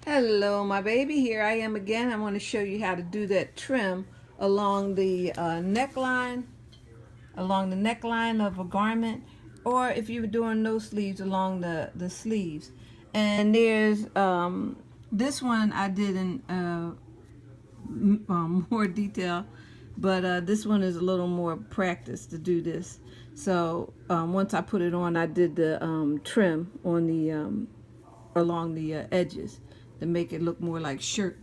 Hello, my baby. Here I am again. I want to show you how to do that trim along the neckline of a garment, or if you were doing no sleeves, along the sleeves. And there's this one I did in more detail, but this one is a little more practice to do this. So once I put it on, I did the trim on the along the edges to make it look more like shirt,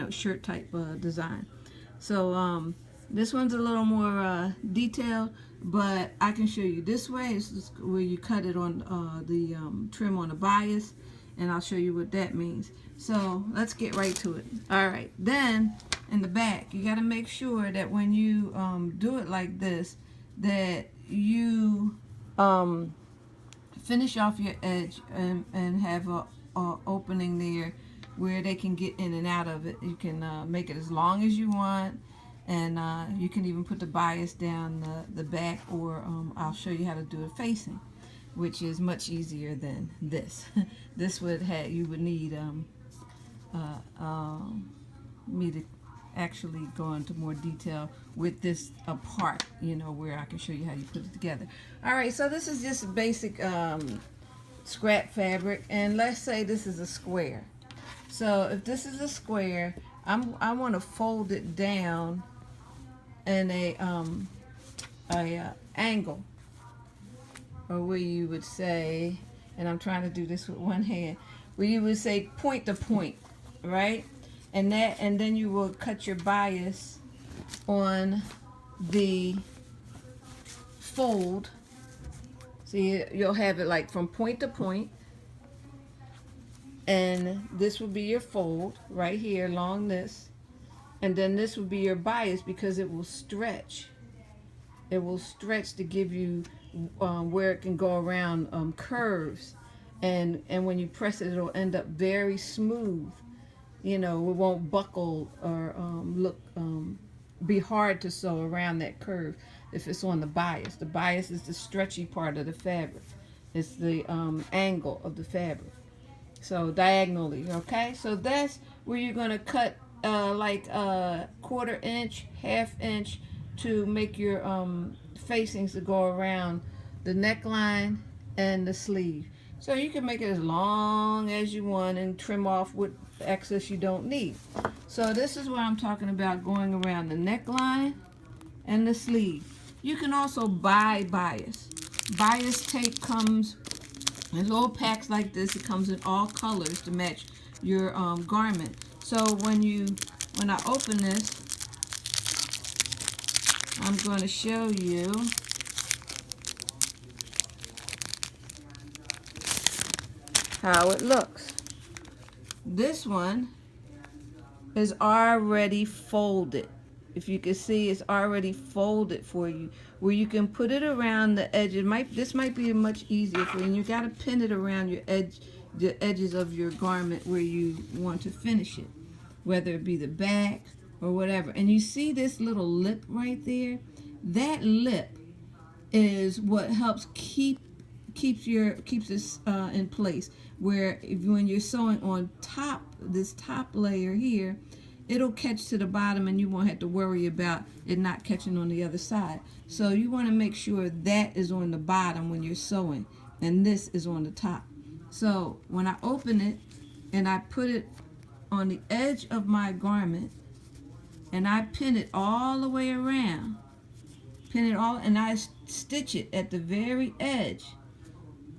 shirt type design. So this one's a little more detailed, but I can show you this way. This is where you cut it on the trim on the bias, and I'll show you what that means. So let's get right to it. All right, then in the back, you got to make sure that when you do it like this, that you finish off your edge and have a opening there where they can get in and out of it. You can make it as long as you want, and you can even put the bias down the back, or I'll show you how to do it facing, which is much easier than this. This would have, you would need me to actually go into more detail with this apart, where I can show you how you put it together. All right, so this is just basic scrap fabric, and let's say this is a square. So if this is a square, I want to fold it down in a angle, or where you would say, and I'm trying to do this with one hand, where you would say point to point, right? And then you will cut your bias on the fold. See, you'll have it like from point to point, and this will be your fold right here along this, and then this will be your bias, because it will stretch. It will stretch to give you where it can go around curves, and when you press it, it'll end up very smooth. It won't buckle or be hard to sew around that curve if it's on the bias. The bias is the stretchy part of the fabric. It's the angle of the fabric. So diagonally, okay? So that's where you're going to cut like a 1/4 inch, 1/2 inch to make your facings to go around the neckline and the sleeve. So you can make it as long as you want and trim off what excess you don't need. So this is what I'm talking about, going around the neckline and the sleeve. You can also buy bias. Bias tape comes in little packs like this. It comes in all colors to match your garment. So when I open this, I'm going to show you how it looks. This one is already folded. If you can see, it's already folded for you, where you can put it around the edge. This might be much easier for you. And you got to pin it around your edge, the edges of your garment where you want to finish it, whether it be the back or whatever. And you see this little lip right there? That lip is what helps keeps this in place, where when you're sewing on top, this top layer here, it'll catch to the bottom, and you won't have to worry about it not catching on the other side. So you want to make sure that is on the bottom when you're sewing, and this is on the top. So when I open it and I put it on the edge of my garment, and I pin it all the way around, and I stitch it at the very edge,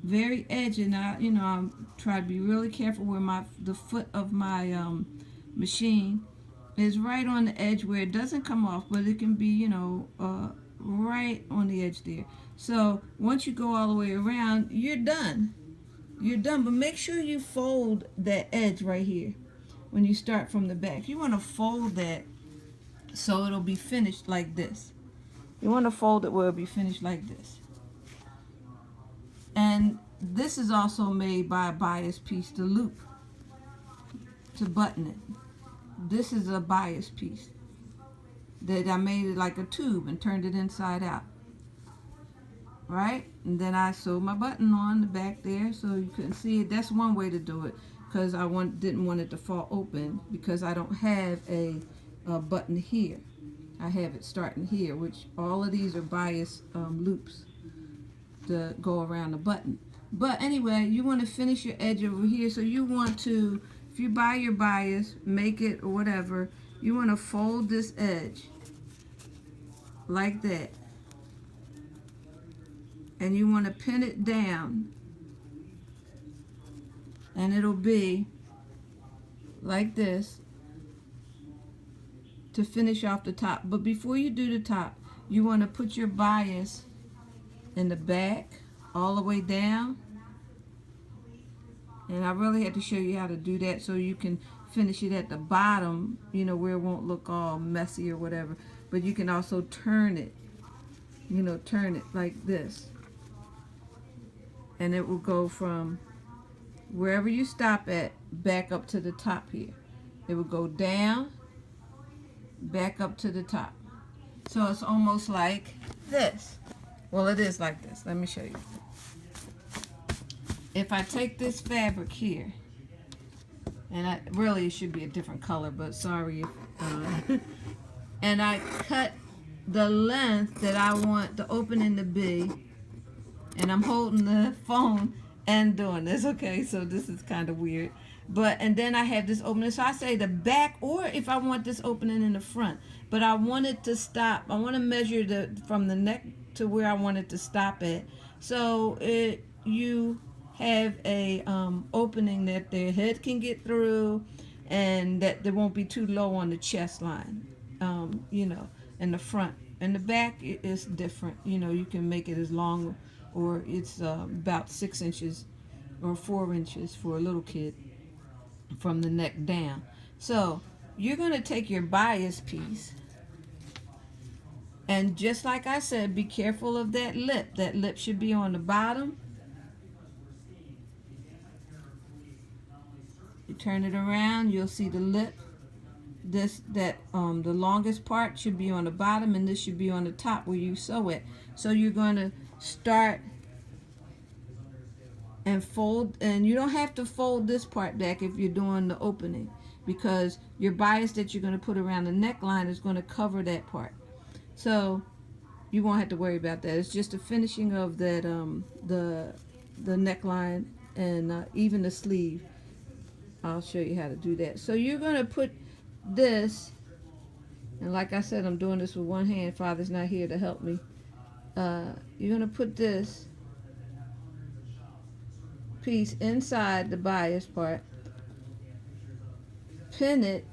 and I try to be really careful where the foot of my machine is right on the edge, where it doesn't come off, but it can be right on the edge there. So once you go all the way around, you're done. But make sure you fold that edge right here when you start from the back. You want to fold that so it'll be finished like this. You want to fold it where it'll be finished like this. And this is also made by a bias piece, the loop, to button it. This is a bias piece that I made it like a tube and turned it inside out. right? And then I sewed my button on the back there so you couldn't see it. That's one way to do it, because I didn't want it to fall open, because I don't have a button here. I have it starting here, which all of these are bias loops to go around the button. But anyway, you want to finish your edge over here, so you want to, if you buy your bias, make it or whatever, you want to fold this edge like that, and you want to pin it down, and it'll be like this to finish off the top. But before you do the top, you want to put your bias in the back all the way down, and I really had to show you how to do that so you can finish it at the bottom, you know, where it won't look all messy or whatever. But you can also turn it, you know, turn it like this, and it will go from wherever you stop at back up to the top here. It will go down, back up to the top. So it's almost like this. Well, it is like this. Let me show you. If I take this fabric here, and really it should be a different color, but sorry if, and I cut the length that I want the opening to be, and I'm holding the phone and doing this, okay, so this is kind of weird, but, and then I have this opening, so I say the back, or if I want this opening in the front, but I want it to stop, I want to measure from the neck to where I want it to stop at, so you have a opening that the head can get through, and that there won't be too low on the chest line, you know, in the front. And the back is different, you know, you can make it as long, or it's about 6 inches or 4 inches for a little kid from the neck down. So you're going to take your bias piece, and just like I said, be careful of that lip. That lip should be on the bottom. You turn it around, you'll see the lip. The longest part should be on the bottom, and this should be on the top where you sew it. So you're going to start and fold, and you don't have to fold this part back if you're doing the opening, because your bias that you're going to put around the neckline is going to cover that part. So you won't have to worry about that. It's just the finishing of that the neckline and even the sleeve. I'll show you how to do that. So you're going to put this, and like I said, I'm doing this with one hand. Father's not here to help me. You're going to put this piece inside the bias part, pin it,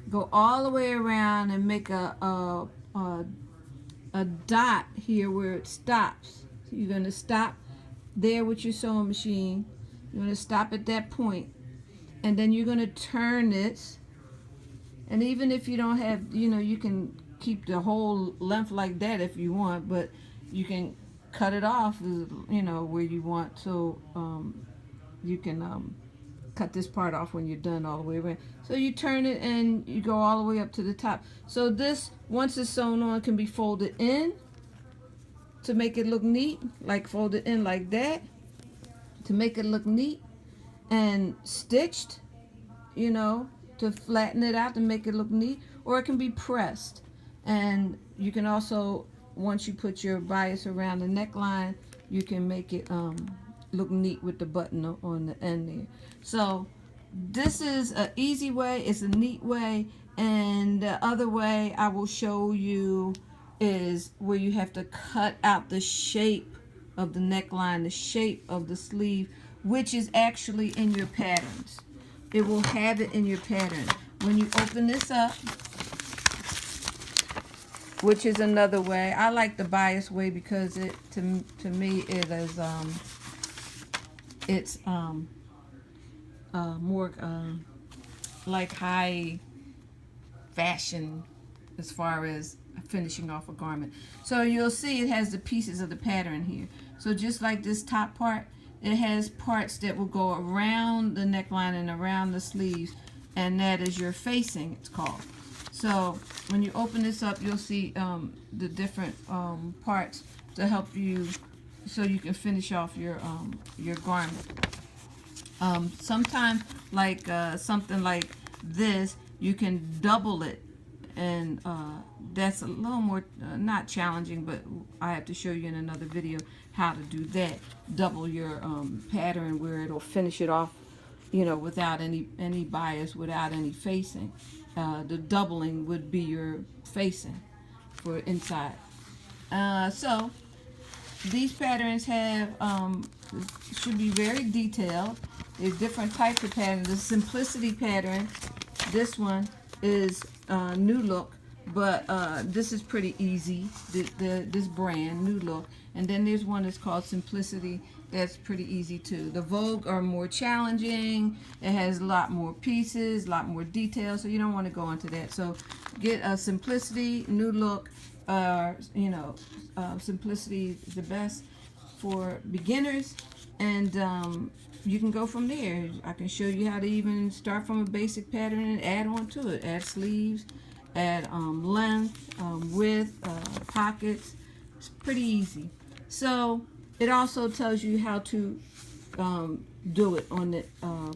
go all the way around and make a dot here where it stops. So you're going to stop there with your sewing machine. You're going to stop at that point, and then you're going to turn this. And even if you don't have, you know, you can keep the whole length like that if you want, but you can cut it off, you know, where you want. So you can cut this part off when you're done all the way around. So you turn it and you go all the way up to the top. So this, once it's sewn on, can be folded in to make it look neat, like folded in like that to make it look neat, and stitched, you know, to flatten it out to make it look neat, or it can be pressed. And you can also, once you put your bias around the neckline, you can make it look neat with the button on the end there. So this is an easy way, it's a neat way, and the other way I will show you is where you have to cut out the shape of the neckline, the shape of the sleeve, which is actually in your patterns. It will have it in your pattern. When you open this up, which is another way, I like the bias way because it to me it is it's more like high fashion as far as finishing off a garment. So you'll see it has the pieces of the pattern here. So just like this top part, it has parts that will go around the neckline and around the sleeves, and that is your facing, it's called. So when you open this up, you'll see the different parts. to help you so you can finish off your garment. Sometimes like something like this, you can double it, and that's a little more not challenging, but I have to show you in another video how to do that. Double your pattern where it'll finish it off, you know, without any bias, without any facing. The doubling would be your facing for inside. So these patterns have should be very detailed. There's different types of patterns. The simplicity pattern, this one is New Look, but this is pretty easy. This brand, New Look. And then there's one that's called Simplicity. That's pretty easy too. The Vogue are more challenging. It has a lot more pieces, a lot more details, so you don't want to go into that. So get a Simplicity, New Look. You know, Simplicity is the best for beginners, and you can go from there. I can show you how to even start from a basic pattern and add on to it. Add sleeves, add length, width, pockets. It's pretty easy. So it also tells you how to do it on the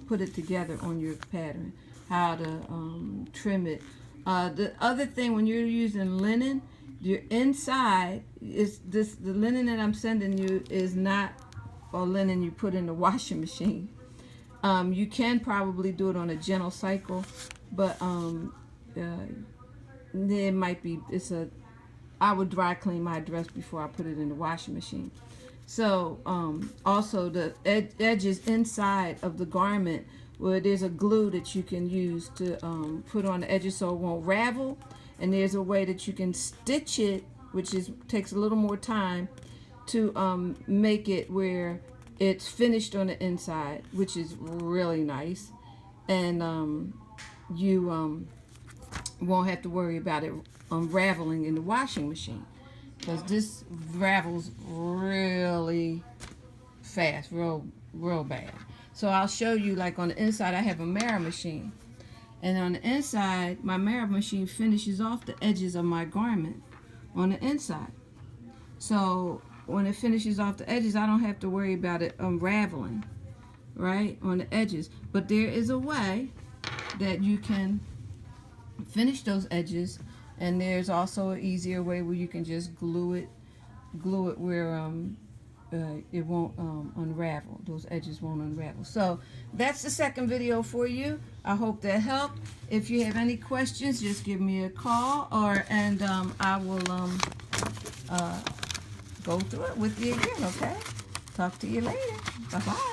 put it together on your pattern, how to trim it. The other thing, when you're using linen, your inside is the linen that I'm sending you is not a linen you put in the washing machine. You can probably do it on a gentle cycle, but it might be, I would dry clean my dress before I put it in the washing machine. So also the edges inside of the garment, where there's a glue that you can use to put on the edges so it won't ravel, and there's a way that you can stitch it, which takes a little more time to make it where it's finished on the inside, which is really nice, and you won't have to worry about it unraveling in the washing machine, because this ravels really fast, real bad. So I'll show you, like on the inside I have a mirror machine, and on the inside my mirror machine finishes off the edges of my garment on the inside. So when it finishes off the edges, I don't have to worry about it unraveling right on the edges. But there is a way that you can finish those edges, and there's also an easier way where you can just glue it where it won't unravel. Those edges won't unravel. So that's the second video for you. I hope that helped. If you have any questions, just give me a call, and I will go through it with you again. Okay, talk to you later. Bye bye.